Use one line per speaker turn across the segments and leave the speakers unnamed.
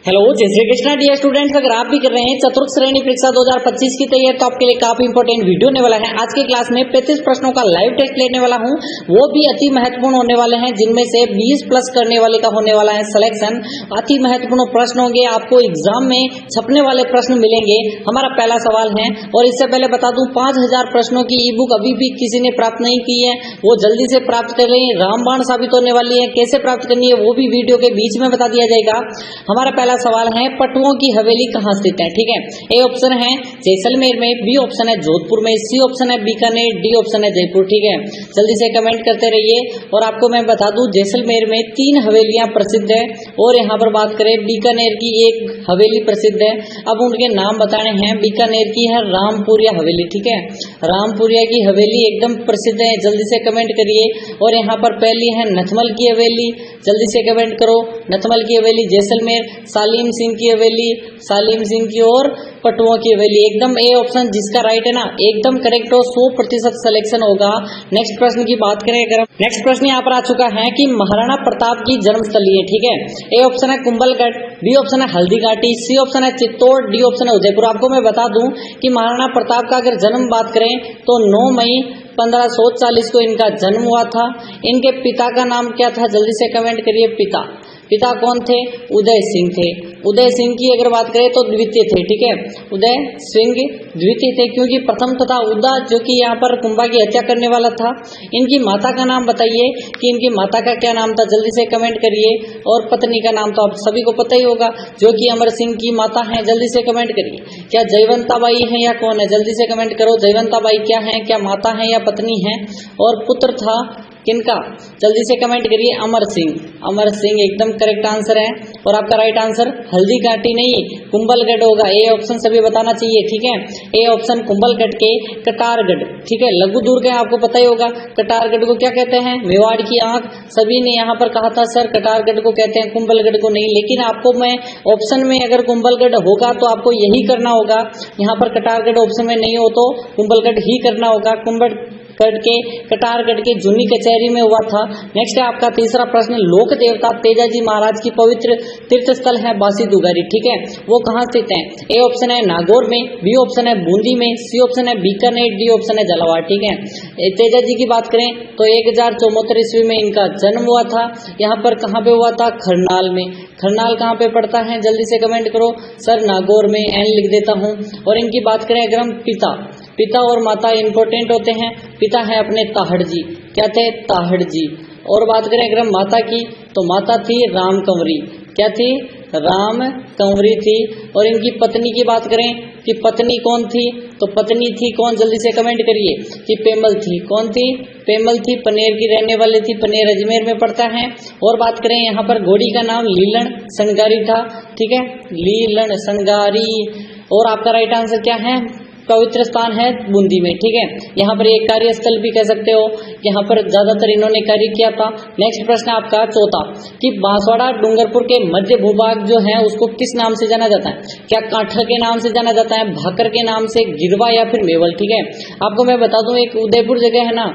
Hello जय Shri Krishna dear students, अगर आप भी कर रहे हैं चतुर्थ श्रेणी परीक्षा 2025 की तैयारी तो आपके लिए काफी इंपॉर्टेंट वीडियो होने वाला है। आज की क्लास में 35 प्रश्नों का लाइव टेस्ट लेने वाला हूं, वो भी अति महत्वपूर्ण होने वाले हैं, जिनमें से 20 प्लस करने वाले का होने वाला है सिलेक्शन। अति महत्वपूर्ण प्रश्न होंगे, आपको एग्जाम में छपने वाले प्रश्न मिलेंगे। हमारा पहला सवाल है, और इससे पहले बता दूं 5000 प्रश्नों की ई बुक अभी भी किसी ने प्राप्त नहीं की है, वो जल्दी से प्राप्त कर लें। रामबाण साबित होने वाली है, कैसे प्राप्त करनी है वो भी वीडियो के बीच में बता दिया जाएगा। हमारा पहला सवाल है, पटुओं की हवेली कहाँ स्थित है? ठीक है, ए ऑप्शन है जैसलमेर में, बी ऑप्शन है जोधपुर में, सी ऑप्शन है बीकानेर, डी ऑप्शन है जयपुर। ठीक है, जल्दी से कमेंट करते रहिए। और आपको मैं बता दूं जैसलमेर में 3 हवेलियां प्रसिद्ध है, और यहाँ पर बात करें बीकानेर की एक हवेली प्रसिद्ध है। अब उनके नाम बताने हैं। बीकानेर की है रामपुरिया हवेली। ठीक है, रामपुरिया की हवेली एकदम प्रसिद्ध है, जल्दी से कमेंट करिए। और यहाँ पर पहली है नथमल की हवेली, जल्दी से कमेंट करो। नथमल की हवेली जैसलमेर, सालिम सिंह की हवेली, सालिम सिंह की, और पटुओं की हवेली। एकदम ए ऑप्शन जिसका राइट है ना, एकदम करेक्ट हो, 100% सिलेक्शन होगा। नेक्स्ट प्रश्न की बात करें अगर, नेक्स्ट प्रश्न यहाँ पर आ चुका है कि महाराणा प्रताप की जन्मस्थली है। ठीक है, ए ऑप्शन है कुंभलगढ़, बी ऑप्शन है हल्दीघाटी, सी ऑप्शन है चित्तौड़, डी ऑप्शन है उदयपुर। आपको मैं बता दूं कि महाराणा प्रताप का अगर जन्म बात करें तो 9 मई 1540 को इनका जन्म हुआ था। इनके पिता का नाम क्या था? जल्दी से कमेंट करिए। पिता कौन थे? उदय सिंह थे। उदय सिंह की अगर बात करें तो द्वितीय थे। ठीक है, उदय सिंह द्वितीय थे, क्योंकि प्रथम तो था उदा, जो कि यहाँ पर कुंभा की हत्या करने वाला था। इनकी माता का नाम बताइए कि इनकी माता का क्या नाम था, जल्दी से कमेंट करिए। और पत्नी का नाम तो आप सभी को पता ही होगा, जो कि अमर सिंह की माता है। जल्दी से कमेंट करिए, क्या जयवंताबाई है या कौन है? जल्दी से कमेंट करो, जयवंताबाई क्या है, क्या माता है या पत्नी है? और पुत्र था किनका? जल्दी से कमेंट करिए। अमर सिंह। अमर सिंह एकदम करेक्ट आंसर है। और आपका राइट आंसर हल्दीघाटी नहीं, कुंभलगढ़ होगा। ए ऑप्शन सभी बताना चाहिए। ठीक है, ए ऑप्शन कुंभलगढ़ के कटारगढ़। ठीक है, लघु दुर्ग है, आपको पता ही होगा। कटारगढ़ को क्या कहते हैं? मेवाड़ की आंख। सभी ने यहाँ पर कहा था सर कटारगढ़ को कहते हैं, कुंभलगढ़ को नहीं। लेकिन आपको मैं ऑप्शन में अगर कुंभलगढ़ होगा तो आपको यही करना होगा। यहाँ पर कटारगढ़ ऑप्शन में नहीं हो तो कुंभलगढ़ ही करना होगा। कटारगढ़ के जूनी कचहरी में हुआ था। नेक्स्ट है आपका तीसरा प्रश्न, लोक देवता तेजाजी महाराज की पवित्र तीर्थ स्थल है बासी दुगारी। ठीक है, वो कहाँ स्थित है? ए ऑप्शन है नागौर में, बी ऑप्शन है बूंदी में, सी ऑप्शन है बीकानेर, डी ऑप्शन है झालावाड़। ठीक है, तेजाजी की बात करें तो 1074 ईस्वी में इनका जन्म हुआ था। यहाँ पर कहाँ पे हुआ था? खरनाल में। खरनाल कहाँ पे पड़ता है? जल्दी से कमेंट करो। सर नागौर में, एन लिख देता हूँ। और इनकी बात करें अगर हम पिता और माता इंपॉर्टेंट होते हैं। पिता है अपने ताहड़ जी, क्या थे? ताहड़ जी। और बात करें अगर हम माता की तो माता थी राम कंवरी। क्या थी? राम कंवरी थी। और इनकी पत्नी की बात करें कि पत्नी कौन थी? तो पत्नी थी कौन? जल्दी से कमेंट करिए कि पेमल थी। कौन थी? पेमल थी, पनेर की रहने वाली थी। पनेर अजमेर में पड़ता है। और बात करें यहाँ पर घोड़ी का नाम लीलन संगारी था। ठीक है, लीलन संगारी। और आपका राइट आंसर क्या है? पवित्र स्थान है बूंदी में। ठीक है, यहाँ पर एक कार्यस्थल भी कह सकते हो, यहाँ पर ज्यादातर इन्होंने कार्य किया था। नेक्स्ट प्रश्न आपका चौथा, कि बांसवाड़ा डूंगरपुर के मध्य भूभाग जो है उसको किस नाम से जाना जाता है? क्या काठर के नाम से जाना जाता है, भाकर के नाम से, गिरवा या फिर मेवल? ठीक है, आपको मैं बता दूं एक उदयपुर जगह है ना,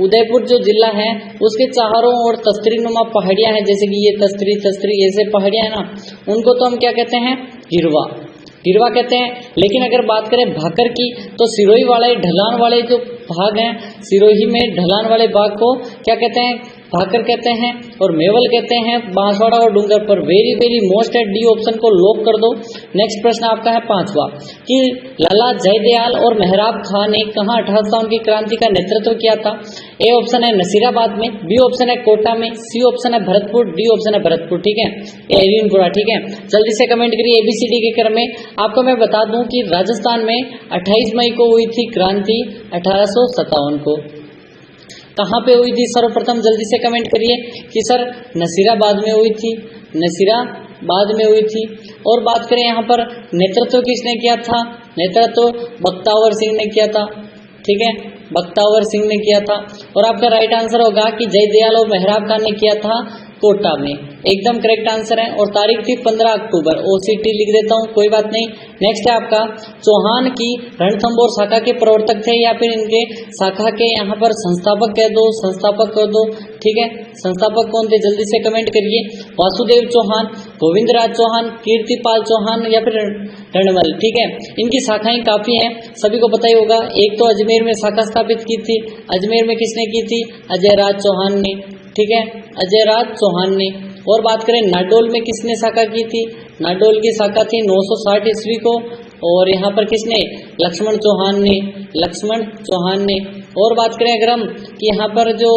उदयपुर जो जिला है उसके चारों ओर तस्तरी नुमा पहाड़ियां हैं, जैसे कि ये तस्तरी ऐसे पहाड़ियां है ना, उनको तो हम क्या कहते हैं? गिरवा कहते हैं। लेकिन अगर बात करें भाकर की तो सिरोही वाले ढलान वाले जो भाग हैं, सिरोही में ढलान वाले भाग को क्या कहते हैं? भाकर कहते हैं। और मेवल कहते हैं बांसवाड़ा और डूंगरपुर। वेरी वेरी मोस्ट है, डी ऑप्शन को लॉक कर दो। नेक्स्ट प्रश्न आपका है पांचवा, कि लाला जयदयाल और मेहराब खां ने कहाँ 1857 की क्रांति का नेतृत्व किया था? ए ऑप्शन है नसीराबाद में, बी ऑप्शन है कोटा में, सी ऑप्शन है भरतपुर, डी ऑप्शन है भरतपुर। ठीक है, एरिनपुरा। ठीक है, जल्दी से कमेंट करिए एबीसीडी के क्रम में। आपको मैं बता दूं कि राजस्थान में 28 मई को हुई थी क्रांति 1857 को। कहाँ पे हुई थी सर्वप्रथम? जल्दी से कमेंट करिए कि सर नसीराबाद में हुई थी, नसीराबाद में हुई थी। और बात करें यहाँ पर नेतृत्व किसने किया था? नेतृत्व बख्तावर सिंह ने किया था। ठीक है, बख्तावर सिंह ने किया था। और आपका राइट आंसर होगा कि जयदयाल और मेहराब खान ने किया था कोटा में। एकदम करेक्ट आंसर है। और तारीख थी 15 अक्टूबर। ओसीटी लिख देता हूँ, कोई बात नहीं। नेक्स्ट है आपका चौहान की रणथंभौर शाखा के प्रवर्तक थे या फिर इनके शाखा के यहाँ पर संस्थापक कह दो, संस्थापक कह दो। ठीक है, संस्थापक कौन थे जल्दी से कमेंट करिए। वासुदेव चौहान, गोविंदराज चौहान, कीर्तिपाल चौहान या फिर रणमल। ठीक है, इनकी शाखाएं काफी हैं, सभी को पता ही होगा। एक तो अजमेर में शाखा स्थापित की थी, अजमेर में किसने की थी? अजयराज चौहान ने। ठीक है, अजयराज चौहान ने। और बात करें नाडोल में किसने शाखा की थी? नाडोल की शाखा थी 960 ईस्वी को, और यहाँ पर किसने? लक्ष्मण चौहान ने, लक्ष्मण चौहान ने। और बात करें अगर हम कि यहाँ पर जो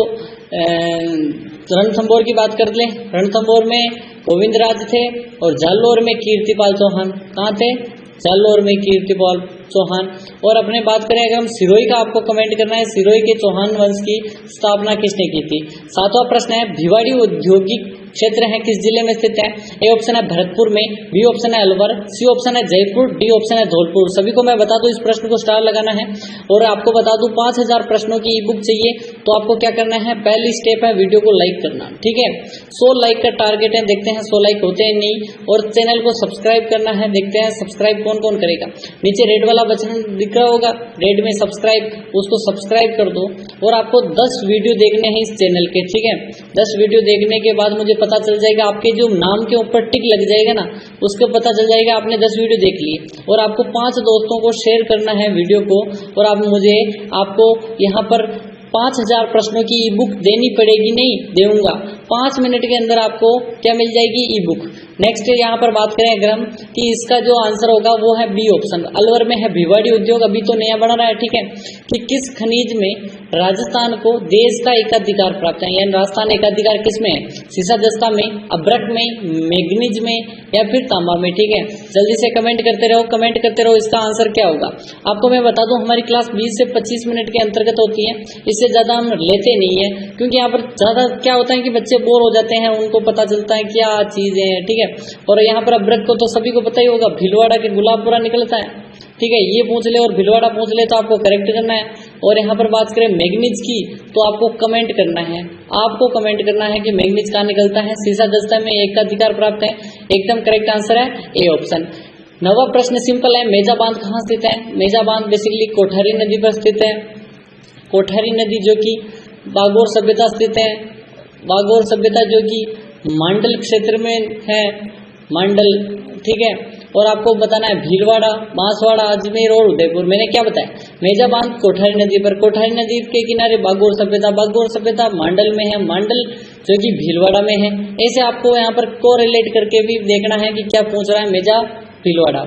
रणथंभौर की बात कर लें, रणथंभौर में गोविंदराज थे और जालोर में कीर्तिपाल चौहान। कहाँ थे? जालोर में कीर्तिपाल चौहान। और अपने बात करें अगर हम सिरोही का, आपको कमेंट करना है सिरोही के चौहान वंश की स्थापना किसने की थी। सातवां प्रश्न है भिवाड़ी औद्योगिक क्षेत्र है किस जिले में स्थित है? ए ऑप्शन है भरतपुर में, बी ऑप्शन है अलवर, सी ऑप्शन है जयपुर, डी ऑप्शन है धौलपुर। सभी को मैं बता दूं इस प्रश्न को स्टार लगाना है। और आपको बता दूं 5000 प्रश्नों की ई बुक चाहिए तो आपको क्या करना है? पहली स्टेप है वीडियो को लाइक करना। ठीक है, 100 लाइक का टारगेट है, देखते हैं 100 लाइक होते हैं नहीं। और चैनल को सब्सक्राइब करना है, देखते हैं सब्सक्राइब कौन कौन करेगा। नीचे रेड वाला बटन दिख रहा होगा, रेड में सब्सक्राइब, उसको सब्सक्राइब कर दो। और आपको 10 वीडियो देखने हैं इस चैनल के। ठीक है, 10 वीडियो देखने के बाद मुझे पता चल जाएगा, आपके जो नाम के ऊपर टिक लग जाएगा ना, उसको पता चल जाएगा आपने 10 वीडियो देख लिए। और आपको 5 दोस्तों को शेयर करना है वीडियो को। और आपको यहाँ पर 5000 प्रश्नों की ई बुक देनी पड़ेगी, नहीं दूंगा। 5 मिनट के अंदर आपको क्या मिल जाएगी? ई बुक। नेक्स्ट यहाँ पर बात करें अगर हम कि इसका जो आंसर होगा वो है बी ऑप्शन, अलवर में है भिवाड़ी उद्योग, अभी तो नया बना रहा है। ठीक है, कि किस खनिज में राजस्थान को देश का एकाधिकार प्राप्त है, यानी राजस्थान एकाधिकार किस में है? सीसा दस्ता में, अब्रक में, मैग्नीज में या फिर तांबा में। ठीक है, जल्दी से कमेंट करते रहो, कमेंट करते रहो, इसका आंसर क्या होगा। आपको मैं बता दूं हमारी क्लास 20 से 25 मिनट के अंतर्गत होती है, इससे ज्यादा हम लेते नहीं है, क्योंकि यहाँ पर ज्यादा क्या होता है कि बच्चे बोर हो जाते हैं, उनको पता चलता है क्या चीजें हैं। ठीक है, और यहाँ पर अब्रक को तो सभी को पता ही होगा, भीलवाड़ा के गुलाबपुरा निकलता है। ठीक है, ये पूछ ले और भीलवाड़ा पूछ ले तो आपको करेक्ट करना है। और यहाँ पर बात करें मैग्नीज की तो आपको कमेंट करना है, आपको कमेंट करना है कि मैग्नीज कहाँ निकलता है? सीसा दस्ता में एकाधिकार प्राप्त है। एकदम करेक्ट आंसर है ए ऑप्शन। 9वां प्रश्न सिंपल है, मेजा बांध कहाँ स्थित है? मेजा बांध बेसिकली कोठारी नदी पर स्थित है। कोठारी नदी जो कि बागोर सभ्यता स्थित है, बागोर सभ्यता जो कि मांडल क्षेत्र में है, मांडल। ठीक है, और आपको बताना है भीलवाड़ा, बांसवाड़ा, अजमेर और उदयपुर। मैंने क्या बताया? मेजा बांध कोठारी नदी पर, कोठारी नदी के किनारे बागोर सभ्यता, बागोर सभ्यता मांडल में है, मांडल जो कि भीलवाड़ा में है। ऐसे आपको यहाँ पर कोरिलेट करके भी देखना है कि क्या पूछ रहा है मेजा भीलवाड़ा।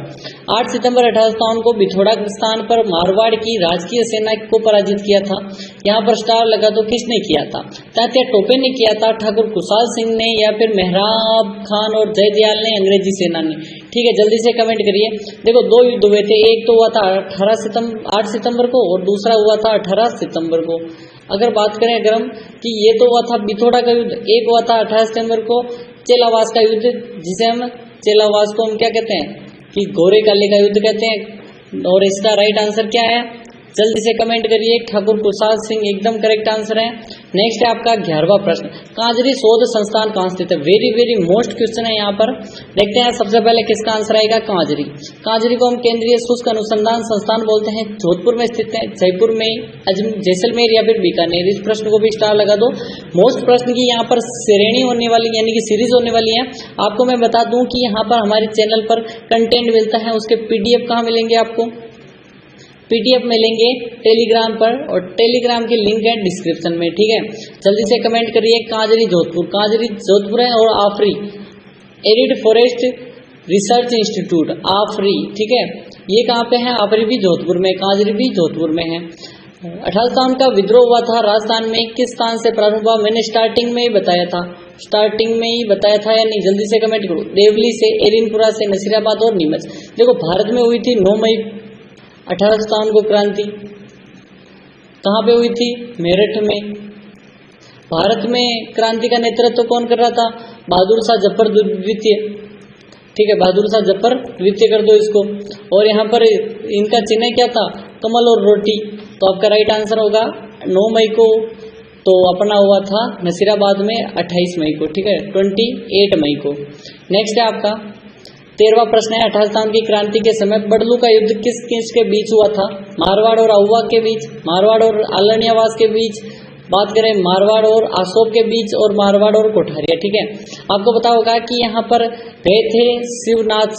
8 सितंबर 1857 को बिथोड़ा स्थान पर मारवाड़ की राजकीय सेना को पराजित किया था। यहाँ पर स्टार लगा तो किसने किया था? तात्या टोपे ने किया था, ठाकुर कुशाल सिंह ने या फिर मेहराब खान और जयदयाल ने, अंग्रेजी सेना ने। ठीक है, जल्दी से कमेंट करिए। देखो 2 युद्ध हुए थे, एक तो हुआ था 8 सितंबर को और दूसरा हुआ था 18 सितंबर को। अगर बात करें अगर हम कि ये तो हुआ था बिथोड़ा का युद्ध, एक हुआ था 18 सितंबर को चेलावास का युद्ध, जिसे हम चेलावास को हम क्या कहते हैं कि घोरे काले का युद्ध कहते हैं। और इसका राइट आंसर क्या है? जल्दी से कमेंट करिए, ठाकुर कुशाल सिंह एकदम करेक्ट आंसर है। नेक्स्ट है आपका 11वां प्रश्न, कांजरी शोध संस्थान कहाँ स्थित है? वेरी वेरी मोस्ट क्वेश्चन है यहाँ पर। देखते हैं सबसे पहले किसका आंसर आएगा? कांजरी। कांजरी को हम केंद्रीय शुष्क अनुसंधान संस्थान बोलते हैं, जोधपुर में स्थित है, जयपुर में, जैसलमेर या फिर बीकानेर। इस प्रश्न को भी स्टार लगा दो। मोस्ट प्रश्न की यहाँ पर श्रेणी होने वाली यानी कि सीरीज होने वाली है। आपको मैं बता दूं कि यहाँ पर हमारे चैनल पर कंटेंट मिलता है, उसके पीडीएफ कहाँ मिलेंगे आपको? पीडीएफ मिलेंगे टेलीग्राम पर, और टेलीग्राम की लिंक है डिस्क्रिप्शन में। ठीक है, जल्दी से कमेंट करिए कांजरी जोधपुर। कांजरी जोधपुर है। और आफरी एरिड फॉरेस्ट रिसर्च इंस्टीट्यूट, आफरी। ठीक है, ये कहाँ पे है? आफरी भी जोधपुर में, कांजरी भी जोधपुर में है। 1857 का विद्रोह हुआ था राजस्थान में, किस स्थान से प्रारंभ हुआ? मैंने स्टार्टिंग में ही बताया था, स्टार्टिंग में ही बताया था या नहीं? जल्दी से कमेंट करो। देवली से, एरिनपुरा से, नसीराबाद और नीमच। देखो भारत में हुई थी 9 मई 1857 को क्रांति। कहाँ पे हुई थी? मेरठ में। भारत में क्रांति का नेतृत्व कौन कर रहा था? बहादुर शाह जफर द्वितीय। ठीक है, बहादुर शाह जफर द्वितीय कर दो इसको। और यहाँ पर इनका चिन्ह क्या था? कमल और रोटी। तो आपका राइट आंसर होगा 9 मई को तो अपना हुआ था नसीराबाद में 28 मई को। ठीक है, 28 मई को। नेक्स्ट है आपका 13वां प्रश्न है, 1857 की क्रांति के समय बडलू का युद्ध किस किस के बीच हुआ था? मारवाड़ और अहुआ के बीच, मारवाड़ और आलनियावास के बीच, बात करें मारवाड़ और आसोब के बीच और मारवाड़ और कोठारिया, ठीक है। आपको पता होगा कि यहाँ पर गए थे शिवनाथ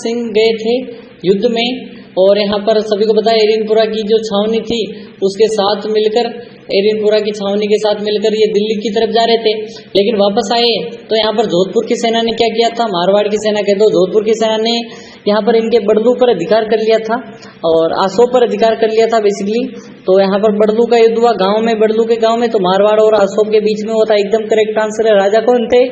सिंह गए थे युद्ध में, और यहाँ पर सभी को पता है एरिनपुरा की जो छावनी थी उसके साथ मिलकर, एरिनपुरा की छावनी के साथ मिलकर ये दिल्ली की तरफ जा रहे थे, लेकिन वापस आए तो यहाँ पर जोधपुर की सेना ने क्या किया था, मारवाड़ की सेना कह दो, जोधपुर की सेना ने यहाँ पर इनके बड़लू पर अधिकार कर लिया था और आसोब पर अधिकार कर लिया था बेसिकली। तो यहाँ पर बड़लू का युद्ध हुआ गांव में, बड़लू के गांव में, तो मारवाड़ और आसोब के बीच में हुआ था। एकदम करेक्ट आंसर है। राजा कौन थे?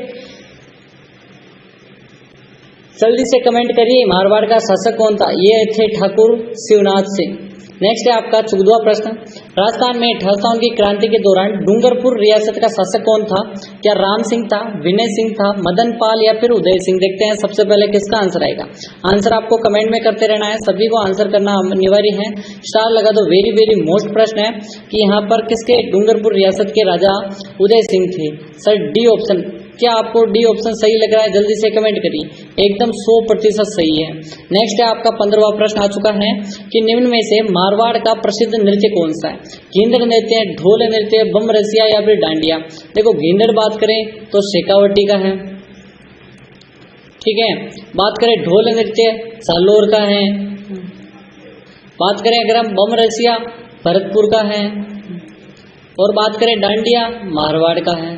जल्दी से कमेंट करिए, मारवाड़ का शासक कौन था? ये थे ठाकुर शिवनाथ सिंह। नेक्स्ट है आपका 14वां प्रश्न, राजस्थान में ठाकुर की क्रांति के दौरान डूंगरपुर रियासत का शासक कौन था? क्या राम सिंह था, विनय सिंह था, मदन पाल या फिर उदय सिंह? देखते हैं सबसे पहले किसका आंसर आएगा। आंसर आपको कमेंट में करते रहना है, सभी को आंसर करना अनिवार्य है। स्टार लगा दो। वेरी वेरी मोस्ट प्रश्न है कि यहाँ पर किसके डूंगरपुर रियासत के राजा उदय सिंह थे। सर डी ऑप्शन, क्या आपको डी ऑप्शन सही लग रहा है? जल्दी से कमेंट करिए, एकदम 100% सही है। नेक्स्ट है आपका 15वां प्रश्न आ चुका है कि निम्न में से मारवाड़ का प्रसिद्ध नृत्य कौन सा है? गेंदड़ नृत्य, ढोल नृत्य, बम रसिया या फिर डांडिया? देखो गेंदड़ बात करें तो शेखावटी का है, ठीक है। बात करें ढोल नृत्य सालोर का है, बात करें अगर हम बम रसिया भरतपुर का है, और बात करें डांडिया मारवाड़ का है।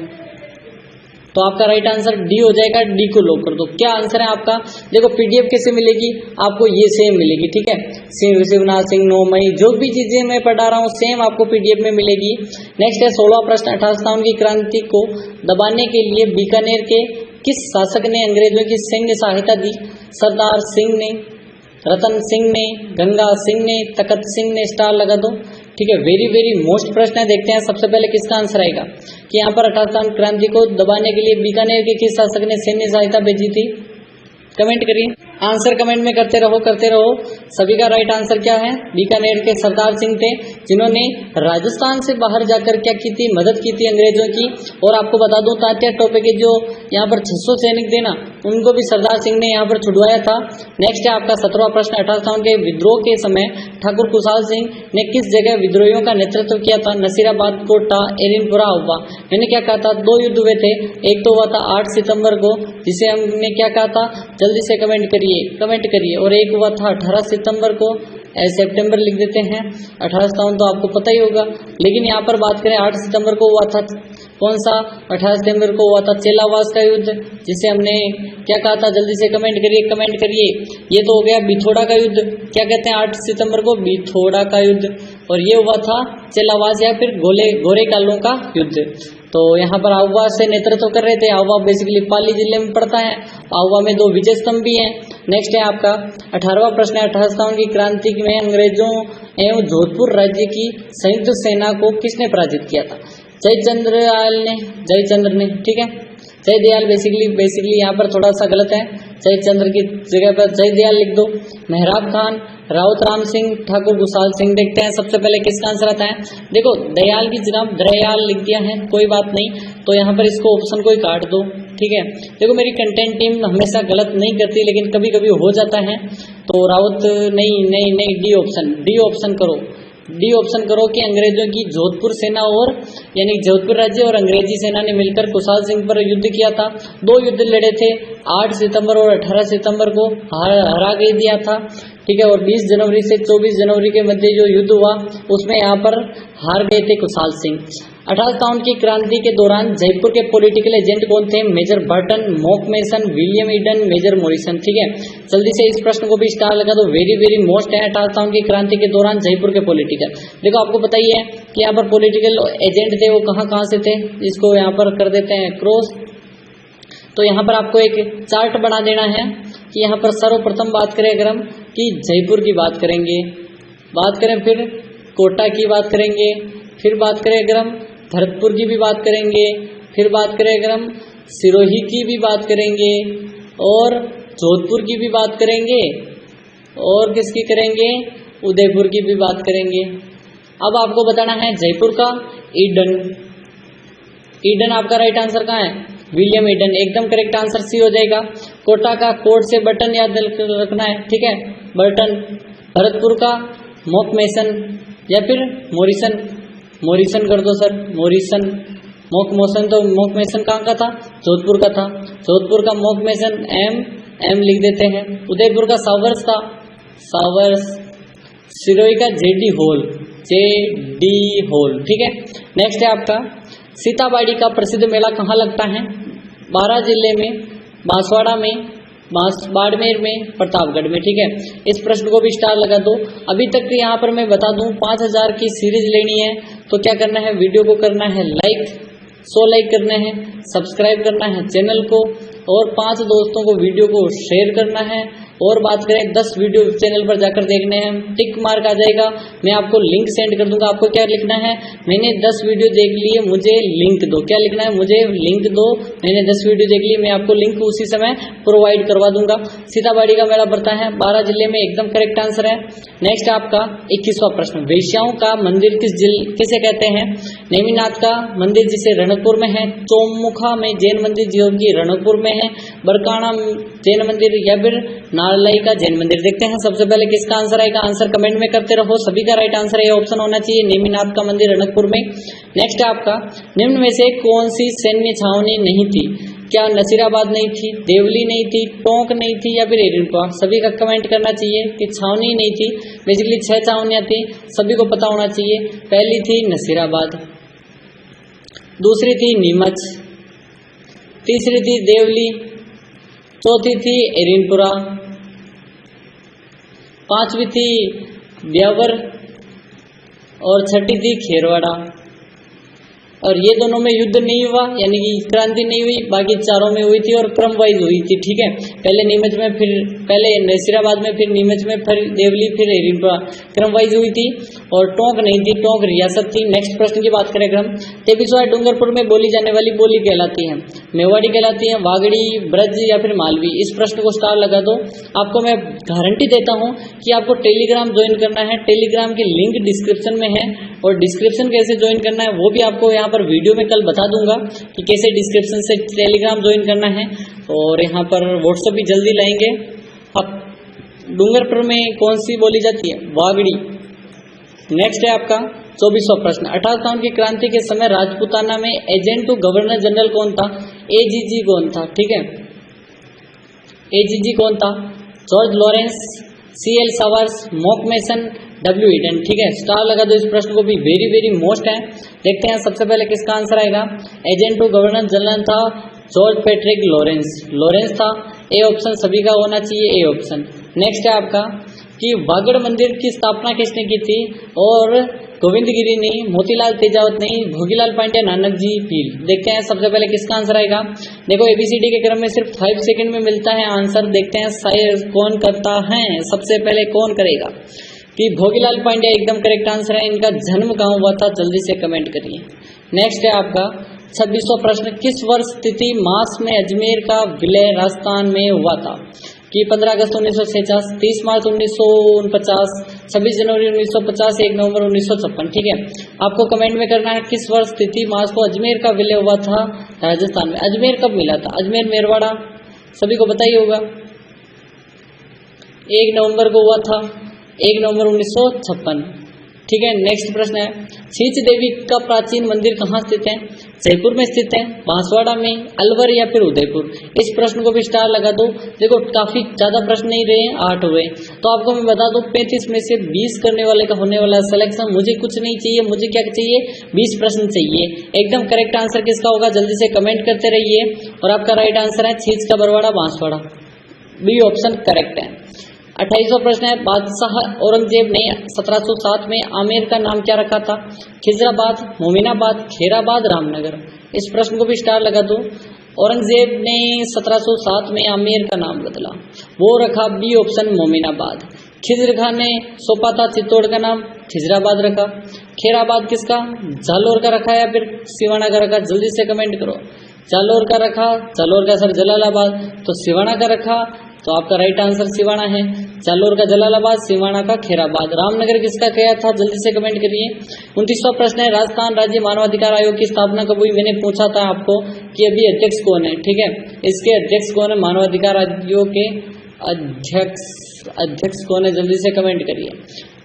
तो आपका राइट आंसर डी हो जाएगा। डी को लॉक कर दो। क्या आंसर है आपका? देखो पीडीएफ कैसे मिलेगी आपको? ये सेम मिलेगी, ठीक है। शिवनाथ सिंह, 9 मई, जो भी चीजें मैं पढ़ा रहा हूँ सेम आपको पीडीएफ में मिलेगी। नेक्स्ट है 16वां प्रश्न, 1857 की क्रांति को दबाने के लिए बीकानेर के किस शासक ने अंग्रेजों की सैन्य सहायता दी? सरदार सिंह ने, रतन सिंह ने, गंगा सिंह ने, तखत सिंह ने? स्टार लगा दो, ठीक है। वेरी वेरी मोस्ट प्रश्न है। देखते हैं सबसे पहले किसका आंसर आएगा कि यहाँ पर 1857 क्रांति को दबाने के लिए बीकानेर के किस शासक ने सैन्य सहायता भेजी थी? कमेंट करिए, आंसर कमेंट में करते रहो। सभी का राइट आंसर क्या है? बीकानेर के सरदार सिंह थे, जिन्होंने राजस्थान से बाहर जाकर क्या की थी? मदद की थी अंग्रेजों की। और आपको बता दूं तात्या टोपे के जो यहाँ पर 600 सैनिक थे ना, उनको भी सरदार सिंह ने यहाँ पर छुड़वाया था। नेक्स्ट है आपका 17वां प्रश्न, 1857 के विद्रोह के समय ठाकुर खुशहाल सिंह ने किस जगह विद्रोहियों का नेतृत्व किया था? नसीराबाद, कोटा, एरिनपुरा, आउवा? मैंने क्या कहा था? 2 युद्ध हुए थे। एक तो हुआ था 8 सितंबर को, जिसे हमने क्या कहा था? जल्दी से कमेंट करिए। और एक हुआ था 18 सितंबर को, सितंबर लिख देते हैं। 1857 तो आपको पता ही होगा, लेकिन यहाँ पर बात करें 8 सितंबर को हुआ था कौन सा? 18 सितंबर को हुआ था चेलावास का युद्ध, जिसे हमने क्या कहा था? जल्दी से कमेंट करिए। ये तो हो गया बिथोड़ा का युद्ध। क्या कहते हैं 8 सितंबर को? बिथोड़ा का युद्ध। और ये हुआ था चेलावास या फिर गोरेकालों का युद्ध। तो यहाँ पर आउवा से नेतृत्व कर रहे थे। आउवा बेसिकली पाली जिले में पड़ता है। आउवा में 2 विजय स्तंभ भी हैं। नेक्स्ट है आपका 18वां प्रश्न है, 1857 की क्रांति में अंग्रेजों एवं जोधपुर राज्य की संयुक्त सेना को किसने पराजित किया था? जयचंद्र ने, ठीक है। जयदयाल बेसिकली यहाँ पर थोड़ा सा गलत है, जयचंद्र की जगह पर जयदयाल लिख दो। मेहराब खान, राउत राम सिंह, ठाकुर खुशहाल सिंह। देखते हैं सबसे पहले किसका आंसर आता है। देखो दयाल की जगह दयाल लिख दिया है, कोई बात नहीं, तो यहाँ पर इसको ऑप्शन को ही काट दो, ठीक है। देखो मेरी कंटेंट टीम हमेशा गलत नहीं करती, लेकिन कभी कभी हो जाता है। तो राउत नहीं, डी ऑप्शन करो कि अंग्रेजों की जोधपुर सेना और यानी जोधपुर राज्य और अंग्रेजी सेना ने मिलकर खुशहाल सिंह पर युद्ध किया था। 2 युद्ध लड़े थे, 8 सितंबर और 18 सितंबर को हरा के दिया था, ठीक है। और 20 जनवरी से 24 जनवरी के मध्य जो युद्ध हुआ उसमें यहाँ पर हार गए थे खुशहाल सिंह। 1857 की क्रांति के दौरान जयपुर के पॉलिटिकल एजेंट कौन थे? Major Burton, Monk Mason, William Eden, Major Morrison, ठीक है। जल्दी से इस प्रश्न को भी स्टार लगा दो। वेरी वेरी मोस्ट है 1857 की क्रांति के दौरान जयपुर के पॉलिटिकल। देखो आपको पता ही है कि यहाँ पर पॉलिटिकल एजेंट थे, वो कहाँ से थे, इसको यहाँ पर कर देते हैं क्रॉस। तो यहाँ पर आपको एक चार्ट बना देना है कि यहाँ पर सर्वप्रथम बात करें अगर हम कि जयपुर की बात करेंगे, फिर कोटा की बात करेंगे, फिर बात करें अगर हम भरतपुर की भी बात करेंगे, फिर बात करें अगर हम सिरोही की भी बात करेंगे, और जोधपुर की भी बात करेंगे, और किसकी करेंगे? उदयपुर की भी बात करेंगे। अब आपको बताना है जयपुर का ईडन आपका राइट आंसर कहाँ है? विलियम ईडन, एकदम करेक्ट आंसर सी हो जाएगा। कोटा का कोट से बटन याद रखना है, ठीक है, बर्टन। भरतपुर का मॉकमेसन या फिर मॉरिसन, मोरिसन कर दो सर, मोरिसन। मोक मोशन तो मोक मेसन कहाँ का था? जोधपुर का था। जोधपुर का मोक मेसन एम लिख देते हैं। उदयपुर का सावर्स था, सावर्स। सिरोही का जेडी होल, जेडी होल, ठीक है। नेक्स्ट है आपका सीताबाड़ी का प्रसिद्ध मेला कहाँ लगता है? 12 जिले में, बांसवाड़ा में, बाड़मेर में, प्रतापगढ़ में, ठीक है। इस प्रश्न को भी स्टार लगा दो। अभी तक यहाँ पर मैं बता दूं 5000 की सीरीज लेनी है तो क्या करना है, वीडियो को करना है लाइक, 100 लाइक करने हैं, सब्सक्राइब करना है चैनल को और 5 दोस्तों को वीडियो को शेयर करना है। और बात करें 10 वीडियो चैनल पर जाकर देखने हैं, टिक मार्क आ जाएगा, मैं आपको लिंक सेंड कर दूंगा। आपको क्या लिखना है, मैंने 10 वीडियो देख लिए, मुझे लिंक दो। क्या लिखना है, मुझे लिंक दो, मैंने 10 वीडियो देख ली, मैं आपको लिंक उसी समय प्रोवाइड करवा दूंगा। सीताबाड़ी का मेला पड़ता है 12 जिले में, एकदम करेक्ट आंसर है। नेक्स्ट आपका 21वां प्रश्न, वेश्याओं का मंदिर किसे कहते हैं? नेमिनाथ का मंदिर जिसे रणकपुर में है, चौमुखा में जैन मंदिर जो कि रणकपुर में है, बरकाना जैन मंदिर या फिर नारलाई का जैन मंदिर। देखते हैं सबसे पहले किसका आंसर आएगा, आंसर कमेंट में करते रहो, सभी का राइट आंसर ये ऑप्शन होना चाहिए, नेमिनाथ का मंदिर रणकपुर में। नेक्स्ट आपका निम्न में से कौन सी सैन्य छावनी नहीं थी? क्या नसीराबाद नहीं थी, देवली नहीं थी, टोंक नहीं थी या फिर एरिनपुरा? सभी का कमेंट करना चाहिए कि छावनी नहीं थी। बेसिकली 6 छावनियां थी, सभी को पता होना चाहिए। पहली थी नसीराबाद, दूसरी थी नीमच, तीसरी थी देवली, चौथी थी एरिनपुरा, पांचवी थी ब्यावर और छठी थी खेरवाड़ा। और ये दोनों में युद्ध नहीं हुआ, यानी कि क्रांति नहीं हुई, बाकी चारों में हुई थी और क्रम वाइज हुई थी, ठीक है। पहले नीमच में, फिर पहले नसीराबाद में, फिर नीमच में, फिर देवली, फिर एरिनपुरा, क्रम वाइज हुई थी। और टोंक नहीं थी, टोंक रियासत थी। नेक्स्ट प्रश्न की बात करें अगर हम, तेबिसवाड़ डूंगरपुर में बोली जाने वाली बोली कहलाती है? मेवाड़ी कहलाती है, वागड़ी, ब्रज या फिर मालवी? इस प्रश्न को स्टार लगा दो। आपको मैं गारंटी देता हूं कि आपको टेलीग्राम ज्वाइन करना है, टेलीग्राम की लिंक डिस्क्रिप्शन में है और डिस्क्रिप्शन कैसे ज्वाइन करना है वो भी आपको यहाँ पर वीडियो में कल बता दूंगा कि कैसे डिस्क्रिप्शन से टेलीग्राम ज्वाइन करना है। और यहाँ पर व्हाट्सएप भी जल्दी लाएंगे। अब डूंगरपुर में कौन सी बोली जाती है? वागड़ी। नेक्स्ट है आपका 24वां प्रश्न, 1857 की क्रांति के समय राजपूताना में एजेंट टू गवर्नर जनरल कौन था? एजीजी कौन था? ठीक है, एजीजी कौन था? George Lawrence, CL Showers, Monck Mason, W Eden. ठीक है, स्टार लगा दो इस प्रश्न को भी, वेरी वेरी मोस्ट है। देखते हैं सबसे पहले किसका आंसर आएगा। एजेंट टू गवर्नर जनरल था जॉर्ज पैट्रिक लॉरेंस, लॉरेंस था। ए ऑप्शन सभी का होना चाहिए, ए ऑप्शन। नेक्स्ट है आपका कि वागड़ मंदिर की स्थापना किसने की थी? और गोविंदगिरी नहीं, मोतीलाल तेजावत नहीं, भोगीलाल पांड्या, नानक जी भील। देखते हैं सबसे पहले किसका आंसर आएगा। देखो एबीसीडी के क्रम में सिर्फ 5 सेकंड में मिलता है आंसर। देखते हैं शायद कौन करता है, सबसे पहले कौन करेगा। कि भोगीलाल पांड्या एकदम करेक्ट आंसर है। इनका जन्म कहाँ हुआ था जल्दी से कमेंट करिए। नेक्स्ट है आपका 26वां प्रश्न, किस वर्ष तिथि मास में अजमेर का विलय राजस्थान में हुआ था? कि 15 अगस्त 1946, 30 मार्च 1949, 26 जनवरी 1950, 1 नवंबर 1956। ठीक है, आपको कमेंट में करना है किस वर्ष तिथि मास को अजमेर का विलय हुआ था राजस्थान में। अजमेर कब मिला था? अजमेर मेरवाड़ा सभी को पता ही होगा, 1 नवंबर को हुआ था, 1 नवंबर 1956। ठीक है, नेक्स्ट प्रश्न है, शीच देवी का प्राचीन मंदिर कहाँ स्थित है? जयपुर में स्थित है, बांसवाड़ा में, अलवर या फिर उदयपुर? इस प्रश्न को भी स्टार लगा दो। देखो काफी ज्यादा प्रश्न नहीं रहे, 8 हुए, तो आपको मैं बता दूं 35 में से 20 करने वाले का होने वाला सिलेक्शन। मुझे कुछ नहीं चाहिए, मुझे क्या चाहिए? 20 प्रश्न चाहिए। एकदम करेक्ट आंसर किसका होगा जल्दी से कमेंट करते रहिए। और आपका राइट आंसर है छीच का Barwara Banswara, B option correct है। 28वां प्रश्न है, बादशाह औरंगजेब ने 1707 में आमेर का नाम क्या रखा था? खिजराबाद, मोमिनाबाद, खेराबाद, रामनगर? इस प्रश्न को भी स्टार लगा दो। औरंगजेब ने 1707 में आमेर का नाम बदला, वो रखा बी ऑप्शन मोमिनाबाद। खिजर खान ने सौंपा था चित्तौड़ का नाम, खिजराबाद रखा। खेराबाद किसका? जालोर का रखा या फिर सिवाना का रखा? जल्दी से कमेंट करो। जालोर का रखा, जालोर का सर जलालाबाद, तो सिवाना का रखा, तो आपका राइट आंसर सिवाना है। जालोर का जलालाबाद, सिवाना का खेराबाद। रामनगर किसका किया था जल्दी से कमेंट करिए। 29वां प्रश्न है, राजस्थान राज्य मानवाधिकार आयोग की स्थापना कब हुई? मैंने पूछा था आपको कि अभी अध्यक्ष कौन है। ठीक है, इसके अध्यक्ष कौन है? मानवाधिकार आयोग के अध्यक्ष कौन है जल्दी से कमेंट करिए।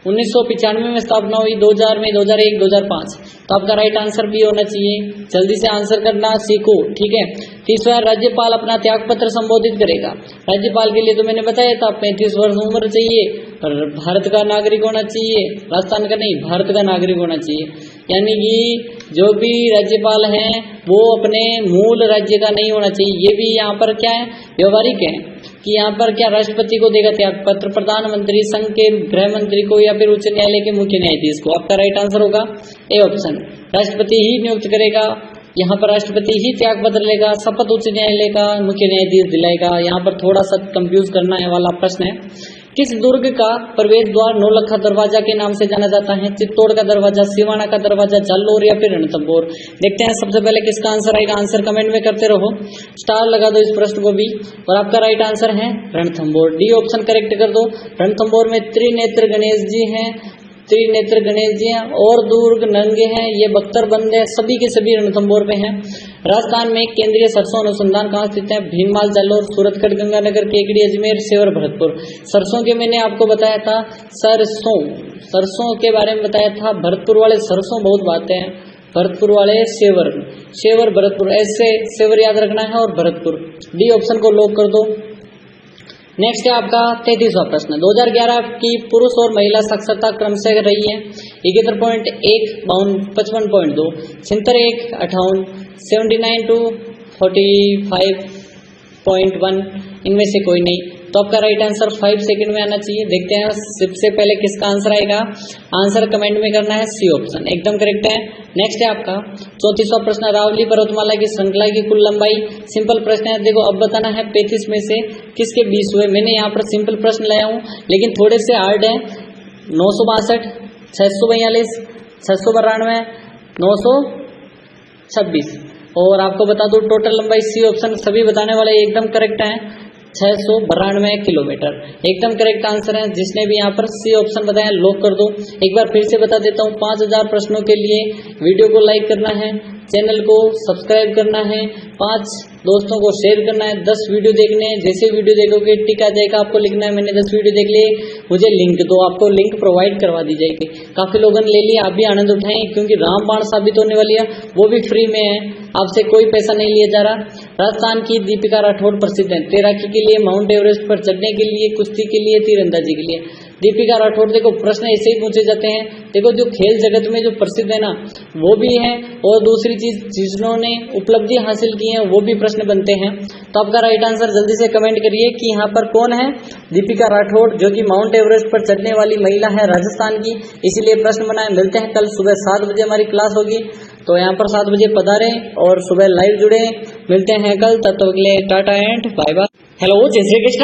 1995 में स्थापना हुई, 2000 में, 2001, 2005। तो आपका राइट आंसर बी होना चाहिए। जल्दी से आंसर करना सीखो, ठीक है। तीसरा, राज्यपाल अपना त्याग पत्र संबोधित करेगा। राज्यपाल के लिए तो मैंने बताया था 35 वर्ष उम्र चाहिए और भारत का नागरिक होना चाहिए, राजस्थान का नहीं, भारत का नागरिक होना चाहिए। यानी कि जो भी राज्यपाल हैं वो अपने मूल राज्य का नहीं होना चाहिए। ये भी यहाँ पर क्या है, व्यवहारिक है कि यहाँ पर क्या राष्ट्रपति को देगा त्याग पत्र, प्रधानमंत्री, संघ के गृह मंत्री को, या फिर उच्च न्यायालय के मुख्य न्यायाधीश को। आपका राइट आंसर होगा ए ऑप्शन, राष्ट्रपति ही नियुक्त करेगा। यहाँ पर राष्ट्रपति ही त्याग पत्र लेगा, शपथ उच्च न्यायालय का मुख्य न्यायाधीश दिलाएगा। यहाँ पर थोड़ा सा कंफ्यूज करना है वाला प्रश्न है। किस दुर्ग का प्रवेश द्वार नौलखा दरवाजा के नाम से जाना जाता है? चित्तौड़ का दरवाजा, सिवाना का दरवाजा, जालोर या फिर रणथंभौर। देखते हैं सबसे पहले किसका आंसर आएगा। आंसर कमेंट में करते रहो, स्टार लगा दो इस प्रश्न को भी। और आपका राइट आंसर है रणथंभौर, डी ऑप्शन करेक्ट कर दो। रणथंभौर में त्रिनेत्र गणेश जी हैं, त्रिनेत्र गणेश जी हैं, और दुर्ग नंगे हैं, ये बख्तरबंद है, सभी के सभी रणथंभौर पे हैं। राजस्थान में केंद्रीय सरसों अनुसंधान कहाँ स्थित है? भीनमाल, जालोर, सूरतगढ़, गंगानगर, केकड़ी, अजमेर, सेवर, भरतपुर। सरसों के मैंने आपको बताया था, सरसों के बारे में बताया था। भरतपुर वाले सरसों बहुत बातें हैं, भरतपुर वाले सेवर भरतपुर, ऐसे सेवर याद रखना है और भरतपुर। डी ऑप्शन को लॉक कर दो। नेक्स्ट है आपका 33वां प्रश्न। 2011 की पुरुष और महिला साक्षरता क्रमशः रही है 71.1, 55.2, 76, 58, 79 to 45.1, इनमें से कोई नहीं। तो आपका राइट आंसर 5 सेकंड में आना चाहिए। देखते हैं सबसे पहले किसका आंसर आएगा। आंसर कमेंट में करना है, सी ऑप्शन एकदम करेक्ट है। नेक्स्ट है आपका 34वां प्रश्न। रावली पर्वतमाला की श्रृंखला की कुल लंबाई, सिंपल प्रश्न है। देखो अब बताना है 35 में से किसके 20 हुए। मैंने यहाँ पर सिंपल प्रश्न लाया हूँ लेकिन थोड़े से हार्ड है। 962, 642, 692, 926। और आपको बता दूं टोटल लंबाई, सी ऑप्शन सभी बताने वाले एकदम करेक्ट है, 692 किलोमीटर एकदम करेक्ट आंसर है। जिसने भी यहाँ पर सी ऑप्शन बताया लॉक कर दो। एक बार फिर से बता देता हूँ, 5000 प्रश्नों के लिए वीडियो को लाइक करना है, चैनल को सब्सक्राइब करना है, 5 दोस्तों को शेयर करना है, 10 वीडियो देखने हैं। जैसे वीडियो देखोगे टिक आ जाएगा, आपको लिखना है मैंने 10 वीडियो देख लिए, मुझे लिंक दो। आपको लिंक प्रोवाइड करवा दी जाएगी। काफी लोगों ने ले लिया, आप भी आनंद उठाएं क्योंकि रामबाण साबित होने वाली है, वो भी फ्री में है, आपसे कोई पैसा नहीं लिया जा रहा। राजस्थान की दीपिका राठौड़ प्रसिद्ध है तैराकी के लिए, माउंट एवरेस्ट पर चढ़ने के लिए, कुश्ती के लिए, तीरंदाजी के लिए। दीपिका राठौड़, देखो प्रश्न ऐसे ही पूछे जाते हैं। देखो जो खेल जगत में जो प्रसिद्ध है ना वो भी है, और दूसरी चीज जिन्होंने उपलब्धि हासिल की है वो भी प्रश्न बनते हैं। तो आपका राइट आंसर जल्दी से कमेंट करिए कि यहाँ पर कौन है। दीपिका राठौड़ जो कि माउंट एवरेस्ट पर चढ़ने वाली महिला है राजस्थान की, इसीलिए प्रश्न बनाए। मिलते हैं कल सुबह 7 बजे हमारी क्लास होगी, तो यहाँ पर 7 बजे पधारें और सुबह लाइव जुड़े। मिलते हैं कल, तब तक के लिए tata and bye bye. Hello, जय श्री कृष्ण।